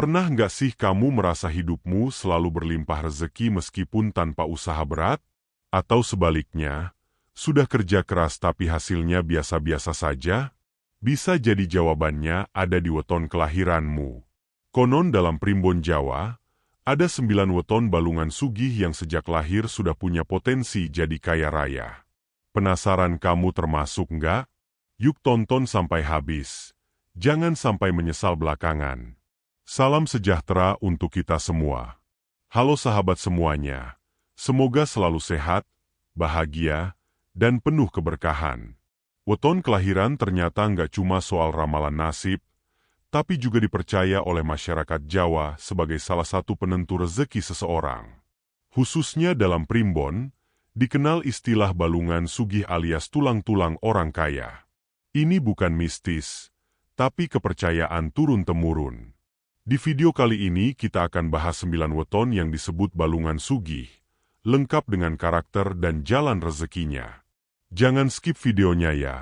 Pernah nggak sih kamu merasa hidupmu selalu berlimpah rezeki meskipun tanpa usaha berat? Atau sebaliknya, sudah kerja keras tapi hasilnya biasa-biasa saja? Bisa jadi jawabannya ada di weton kelahiranmu. Konon dalam primbon Jawa, ada 9 weton balungan sugih yang sejak lahir sudah punya potensi jadi kaya raya. Penasaran kamu termasuk nggak? Yuk tonton sampai habis. Jangan sampai menyesal belakangan. Salam sejahtera untuk kita semua. Halo sahabat semuanya. Semoga selalu sehat, bahagia, dan penuh keberkahan. Weton kelahiran ternyata nggak cuma soal ramalan nasib, tapi juga dipercaya oleh masyarakat Jawa sebagai salah satu penentu rezeki seseorang. Khususnya dalam primbon, dikenal istilah balungan sugih alias tulang-tulang orang kaya. Ini bukan mistis, tapi kepercayaan turun-temurun. Di video kali ini kita akan bahas 9 weton yang disebut balungan sugih, lengkap dengan karakter dan jalan rezekinya. Jangan skip videonya ya,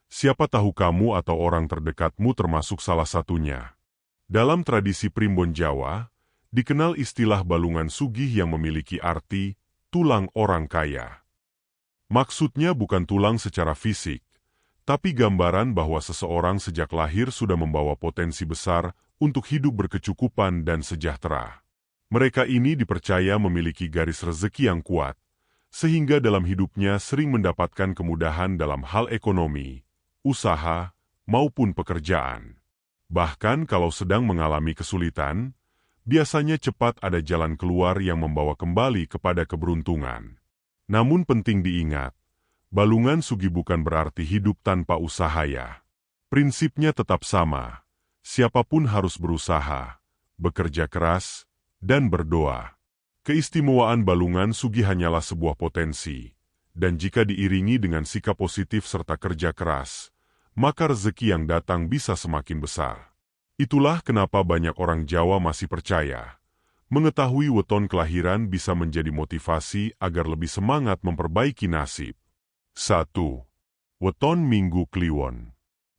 siapa tahu kamu atau orang terdekatmu termasuk salah satunya. Dalam tradisi primbon Jawa, dikenal istilah balungan sugih yang memiliki arti tulang orang kaya. Maksudnya bukan tulang secara fisik, tapi gambaran bahwa seseorang sejak lahir sudah membawa potensi besar untuk hidup berkecukupan dan sejahtera. Mereka ini dipercaya memiliki garis rezeki yang kuat, sehingga dalam hidupnya sering mendapatkan kemudahan dalam hal ekonomi, usaha, maupun pekerjaan. Bahkan kalau sedang mengalami kesulitan, biasanya cepat ada jalan keluar yang membawa kembali kepada keberuntungan. Namun penting diingat, balungan sugih bukan berarti hidup tanpa usaha ya. Prinsipnya tetap sama. Siapapun harus berusaha, bekerja keras, dan berdoa. Keistimewaan balungan sugih hanyalah sebuah potensi, dan jika diiringi dengan sikap positif serta kerja keras, maka rezeki yang datang bisa semakin besar. Itulah kenapa banyak orang Jawa masih percaya, mengetahui weton kelahiran bisa menjadi motivasi agar lebih semangat memperbaiki nasib. 1. Weton Minggu Kliwon.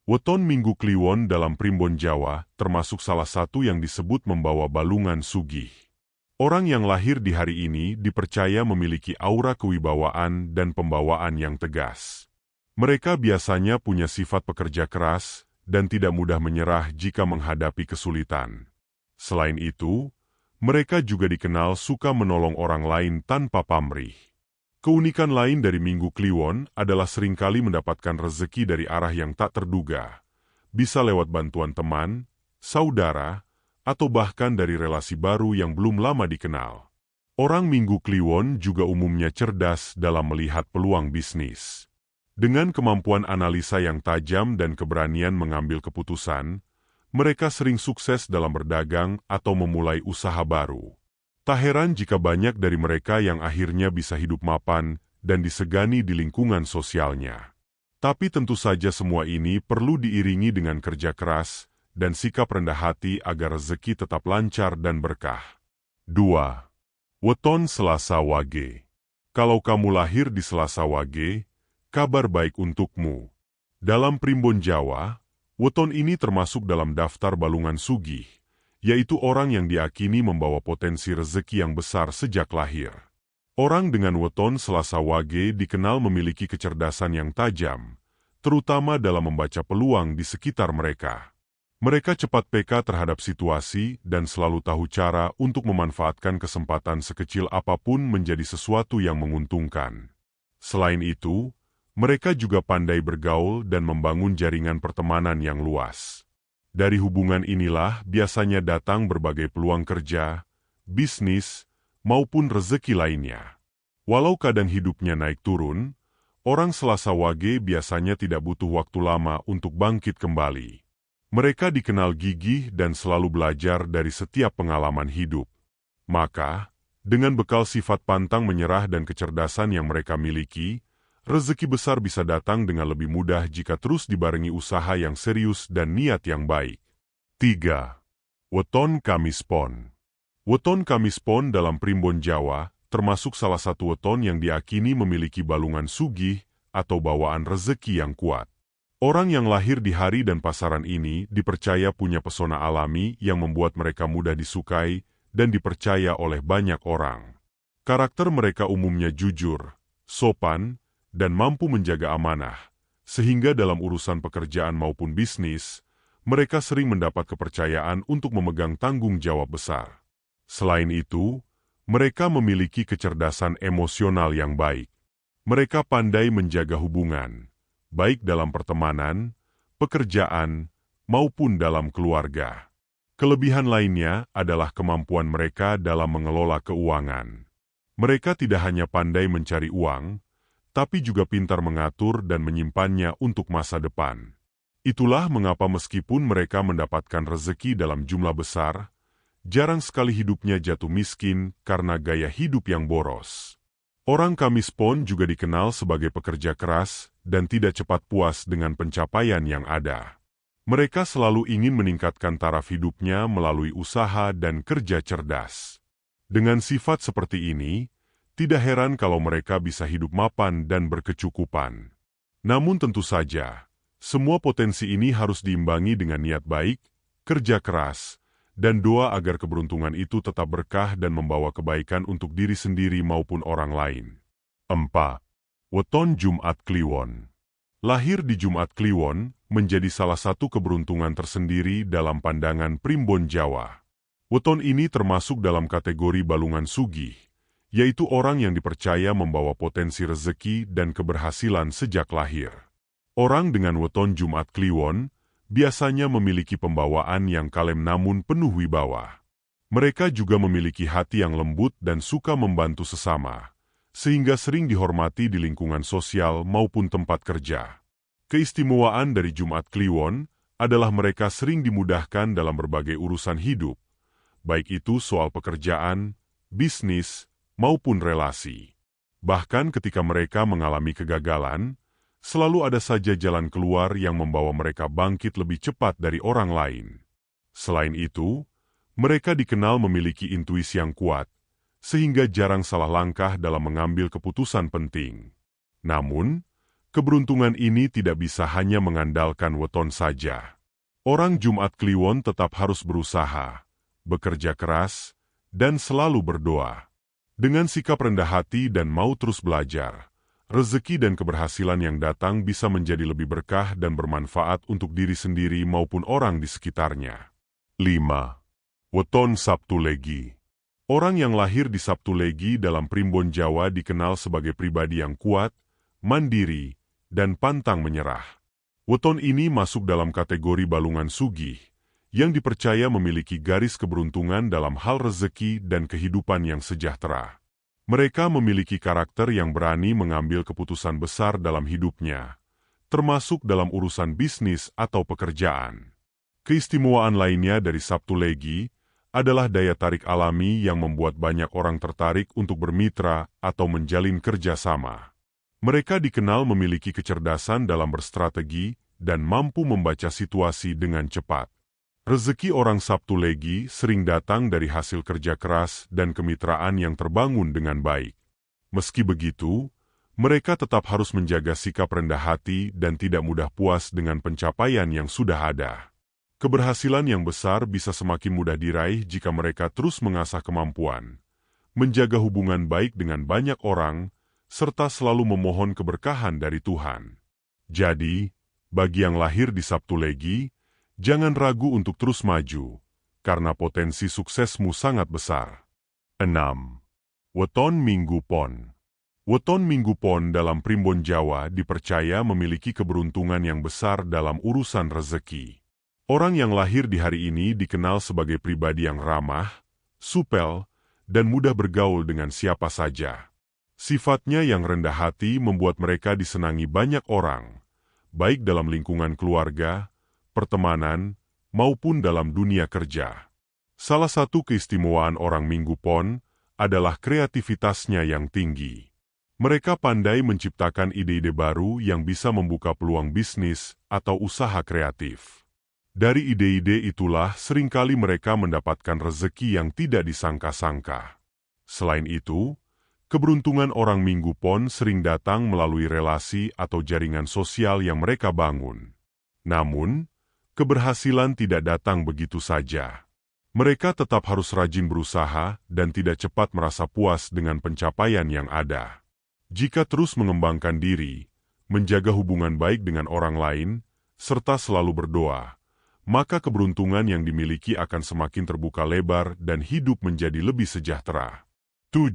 Weton Minggu Kliwon dalam primbon Jawa termasuk salah satu yang disebut membawa balungan sugih. Orang yang lahir di hari ini dipercaya memiliki aura kewibawaan dan pembawaan yang tegas. Mereka biasanya punya sifat pekerja keras dan tidak mudah menyerah jika menghadapi kesulitan. Selain itu, mereka juga dikenal suka menolong orang lain tanpa pamrih. Keunikan lain dari Minggu Kliwon adalah seringkali mendapatkan rezeki dari arah yang tak terduga. Bisa lewat bantuan teman, saudara, atau bahkan dari relasi baru yang belum lama dikenal. Orang Minggu Kliwon juga umumnya cerdas dalam melihat peluang bisnis. Dengan kemampuan analisa yang tajam dan keberanian mengambil keputusan, mereka sering sukses dalam berdagang atau memulai usaha baru. Tak heran jika banyak dari mereka yang akhirnya bisa hidup mapan dan disegani di lingkungan sosialnya. Tapi tentu saja semua ini perlu diiringi dengan kerja keras dan sikap rendah hati agar rezeki tetap lancar dan berkah. 2. Weton Selasa Wage. Kalau kamu lahir di Selasa Wage, kabar baik untukmu. Dalam primbon Jawa, weton ini termasuk dalam daftar balungan sugih, yaitu orang yang diakini membawa potensi rezeki yang besar sejak lahir. Orang dengan weton Selasa Wage dikenal memiliki kecerdasan yang tajam, terutama dalam membaca peluang di sekitar mereka. Mereka cepat peka terhadap situasi dan selalu tahu cara untuk memanfaatkan kesempatan sekecil apapun menjadi sesuatu yang menguntungkan. Selain itu, mereka juga pandai bergaul dan membangun jaringan pertemanan yang luas. Dari hubungan inilah biasanya datang berbagai peluang kerja, bisnis, maupun rezeki lainnya. Walau kadang hidupnya naik turun, orang Selasa Wage biasanya tidak butuh waktu lama untuk bangkit kembali. Mereka dikenal gigih dan selalu belajar dari setiap pengalaman hidup. Maka, dengan bekal sifat pantang menyerah dan kecerdasan yang mereka miliki, rezeki besar bisa datang dengan lebih mudah jika terus dibarengi usaha yang serius dan niat yang baik. 3. Weton Kamis Pon. Weton Kamis Pon dalam primbon Jawa termasuk salah satu weton yang diakini memiliki balungan sugih atau bawaan rezeki yang kuat. Orang yang lahir di hari dan pasaran ini dipercaya punya pesona alami yang membuat mereka mudah disukai dan dipercaya oleh banyak orang. Karakter mereka umumnya jujur, sopan, dan mampu menjaga amanah, sehingga dalam urusan pekerjaan maupun bisnis, mereka sering mendapat kepercayaan untuk memegang tanggung jawab besar. Selain itu, mereka memiliki kecerdasan emosional yang baik. Mereka pandai menjaga hubungan, baik dalam pertemanan, pekerjaan, maupun dalam keluarga. Kelebihan lainnya adalah kemampuan mereka dalam mengelola keuangan. Mereka tidak hanya pandai mencari uang, tapi juga pintar mengatur dan menyimpannya untuk masa depan. Itulah mengapa meskipun mereka mendapatkan rezeki dalam jumlah besar, jarang sekali hidupnya jatuh miskin karena gaya hidup yang boros. Orang Kamispon juga dikenal sebagai pekerja keras dan tidak cepat puas dengan pencapaian yang ada. Mereka selalu ingin meningkatkan taraf hidupnya melalui usaha dan kerja cerdas. Dengan sifat seperti ini, tidak heran kalau mereka bisa hidup mapan dan berkecukupan. Namun tentu saja, semua potensi ini harus diimbangi dengan niat baik, kerja keras, dan doa agar keberuntungan itu tetap berkah dan membawa kebaikan untuk diri sendiri maupun orang lain. 4. Weton Jumat Kliwon. Lahir di Jumat Kliwon menjadi salah satu keberuntungan tersendiri dalam pandangan primbon Jawa. Weton ini termasuk dalam kategori balungan sugih, yaitu orang yang dipercaya membawa potensi rezeki dan keberhasilan sejak lahir. Orang dengan weton Jumat Kliwon biasanya memiliki pembawaan yang kalem namun penuh wibawa. Mereka juga memiliki hati yang lembut dan suka membantu sesama, sehingga sering dihormati di lingkungan sosial maupun tempat kerja. Keistimewaan dari Jumat Kliwon adalah mereka sering dimudahkan dalam berbagai urusan hidup, baik itu soal pekerjaan, bisnis, maupun relasi. Bahkan ketika mereka mengalami kegagalan, selalu ada saja jalan keluar yang membawa mereka bangkit lebih cepat dari orang lain. Selain itu, mereka dikenal memiliki intuisi yang kuat, sehingga jarang salah langkah dalam mengambil keputusan penting. Namun, keberuntungan ini tidak bisa hanya mengandalkan weton saja. Orang Jumat Kliwon tetap harus berusaha, bekerja keras, dan selalu berdoa. Dengan sikap rendah hati dan mau terus belajar, rezeki dan keberhasilan yang datang bisa menjadi lebih berkah dan bermanfaat untuk diri sendiri maupun orang di sekitarnya. 5. Weton Sabtu Legi. Orang yang lahir di Sabtu Legi dalam primbon Jawa dikenal sebagai pribadi yang kuat, mandiri, dan pantang menyerah. Weton ini masuk dalam kategori balungan sugih, yang dipercaya memiliki garis keberuntungan dalam hal rezeki dan kehidupan yang sejahtera. Mereka memiliki karakter yang berani mengambil keputusan besar dalam hidupnya, termasuk dalam urusan bisnis atau pekerjaan. Keistimewaan lainnya dari Sabtu Legi adalah daya tarik alami yang membuat banyak orang tertarik untuk bermitra atau menjalin kerjasama. Mereka dikenal memiliki kecerdasan dalam berstrategi dan mampu membaca situasi dengan cepat. Rezeki orang Sabtu Legi sering datang dari hasil kerja keras dan kemitraan yang terbangun dengan baik. Meski begitu, mereka tetap harus menjaga sikap rendah hati dan tidak mudah puas dengan pencapaian yang sudah ada. Keberhasilan yang besar bisa semakin mudah diraih jika mereka terus mengasah kemampuan, menjaga hubungan baik dengan banyak orang, serta selalu memohon keberkahan dari Tuhan. Jadi, bagi yang lahir di Sabtu Legi, jangan ragu untuk terus maju, karena potensi suksesmu sangat besar. 6. Weton Minggu Pon. Weton Minggu Pon dalam primbon Jawa dipercaya memiliki keberuntungan yang besar dalam urusan rezeki. Orang yang lahir di hari ini dikenal sebagai pribadi yang ramah, supel, dan mudah bergaul dengan siapa saja. Sifatnya yang rendah hati membuat mereka disenangi banyak orang, baik dalam lingkungan keluarga, pertemanan, maupun dalam dunia kerja. Salah satu keistimewaan orang Minggu Pon adalah kreativitasnya yang tinggi. Mereka pandai menciptakan ide-ide baru yang bisa membuka peluang bisnis atau usaha kreatif. Dari ide-ide itulah seringkali mereka mendapatkan rezeki yang tidak disangka-sangka. Selain itu, keberuntungan orang Minggu Pon sering datang melalui relasi atau jaringan sosial yang mereka bangun. Namun, keberhasilan tidak datang begitu saja. Mereka tetap harus rajin berusaha dan tidak cepat merasa puas dengan pencapaian yang ada. Jika terus mengembangkan diri, menjaga hubungan baik dengan orang lain, serta selalu berdoa, maka keberuntungan yang dimiliki akan semakin terbuka lebar dan hidup menjadi lebih sejahtera. 7.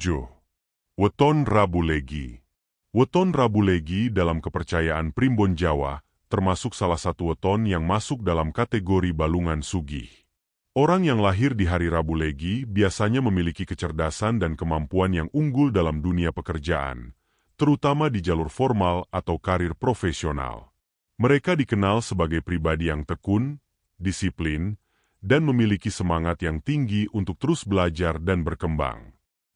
Weton Rabu Legi. Weton Rabu Legi dalam kepercayaan Primbon Jawa termasuk salah satu weton yang masuk dalam kategori balungan sugih. Orang yang lahir di hari Rabu Legi biasanya memiliki kecerdasan dan kemampuan yang unggul dalam dunia pekerjaan, terutama di jalur formal atau karir profesional. Mereka dikenal sebagai pribadi yang tekun, disiplin, dan memiliki semangat yang tinggi untuk terus belajar dan berkembang.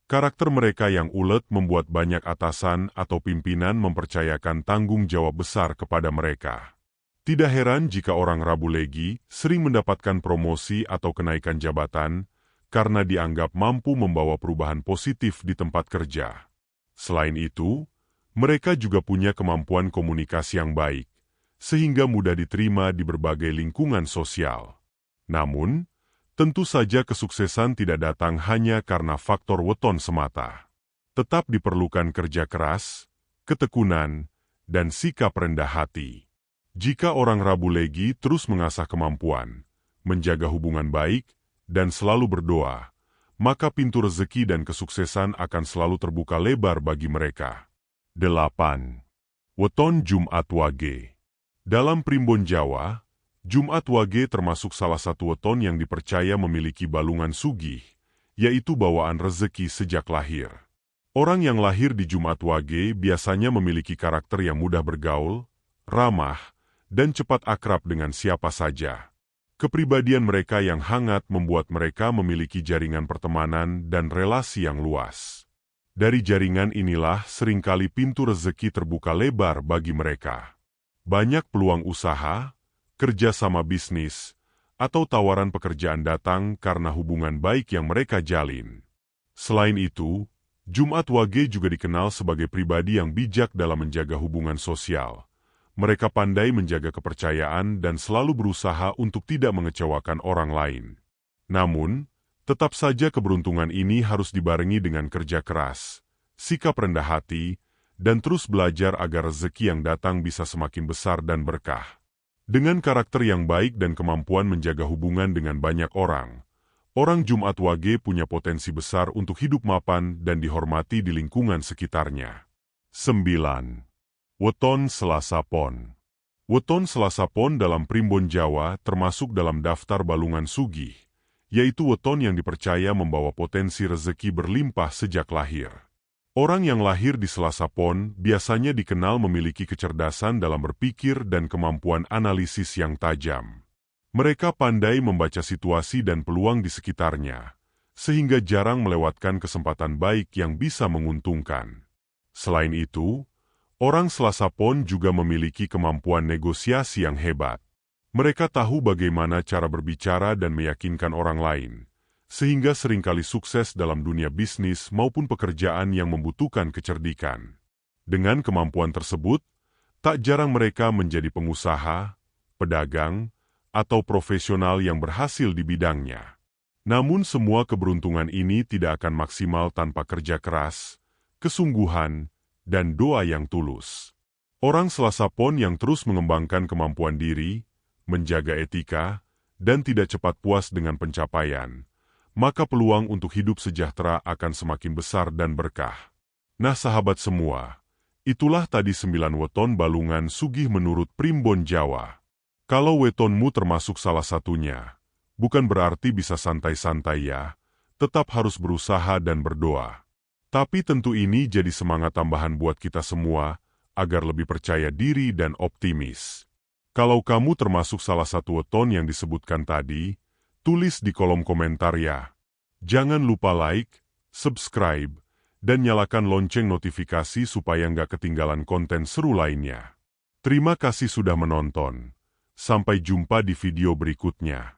Karakter mereka yang ulet membuat banyak atasan atau pimpinan mempercayakan tanggung jawab besar kepada mereka. Tidak heran jika orang Rabu Legi sering mendapatkan promosi atau kenaikan jabatan karena dianggap mampu membawa perubahan positif di tempat kerja. Selain itu, mereka juga punya kemampuan komunikasi yang baik, sehingga mudah diterima di berbagai lingkungan sosial. Namun, tentu saja kesuksesan tidak datang hanya karena faktor weton semata. Tetap diperlukan kerja keras, ketekunan, dan sikap rendah hati. Jika orang Rabu Legi terus mengasah kemampuan, menjaga hubungan baik, dan selalu berdoa, maka pintu rezeki dan kesuksesan akan selalu terbuka lebar bagi mereka. 8. Weton Jumat Wage. Dalam Primbon Jawa, Jumat Wage termasuk salah satu weton yang dipercaya memiliki balungan sugih, yaitu bawaan rezeki sejak lahir. Orang yang lahir di Jumat Wage biasanya memiliki karakter yang mudah bergaul, ramah, dan cepat akrab dengan siapa saja. Kepribadian mereka yang hangat membuat mereka memiliki jaringan pertemanan dan relasi yang luas. Dari jaringan inilah seringkali pintu rezeki terbuka lebar bagi mereka. Banyak peluang usaha, kerja sama bisnis, atau tawaran pekerjaan datang karena hubungan baik yang mereka jalin. Selain itu, Jumat Wage juga dikenal sebagai pribadi yang bijak dalam menjaga hubungan sosial. Mereka pandai menjaga kepercayaan dan selalu berusaha untuk tidak mengecewakan orang lain. Namun, tetap saja keberuntungan ini harus dibarengi dengan kerja keras, sikap rendah hati, dan terus belajar agar rezeki yang datang bisa semakin besar dan berkah. Dengan karakter yang baik dan kemampuan menjaga hubungan dengan banyak orang, orang Jumat Wage punya potensi besar untuk hidup mapan dan dihormati di lingkungan sekitarnya. 9. Weton Selasa Pon. Weton Selasa Pon dalam Primbon Jawa termasuk dalam daftar balungan sugih, yaitu weton yang dipercaya membawa potensi rezeki berlimpah sejak lahir. Orang yang lahir di Selasa Pon biasanya dikenal memiliki kecerdasan dalam berpikir dan kemampuan analisis yang tajam. Mereka pandai membaca situasi dan peluang di sekitarnya, sehingga jarang melewatkan kesempatan baik yang bisa menguntungkan. Selain itu, orang Selasa Pon juga memiliki kemampuan negosiasi yang hebat. Mereka tahu bagaimana cara berbicara dan meyakinkan orang lain, sehingga seringkali sukses dalam dunia bisnis maupun pekerjaan yang membutuhkan kecerdikan. Dengan kemampuan tersebut, tak jarang mereka menjadi pengusaha, pedagang, atau profesional yang berhasil di bidangnya. Namun semua keberuntungan ini tidak akan maksimal tanpa kerja keras, kesungguhan, dan doa yang tulus. Orang Selasa Pon yang terus mengembangkan kemampuan diri, menjaga etika, dan tidak cepat puas dengan pencapaian, maka peluang untuk hidup sejahtera akan semakin besar dan berkah. Nah sahabat semua, itulah tadi 9 weton balungan sugih menurut Primbon Jawa. Kalau wetonmu termasuk salah satunya, bukan berarti bisa santai-santai ya, tetap harus berusaha dan berdoa. Tapi tentu ini jadi semangat tambahan buat kita semua, agar lebih percaya diri dan optimis. Kalau kamu termasuk salah satu weton yang disebutkan tadi, tulis di kolom komentar ya. Jangan lupa like, subscribe, dan nyalakan lonceng notifikasi supaya nggak ketinggalan konten seru lainnya. Terima kasih sudah menonton. Sampai jumpa di video berikutnya.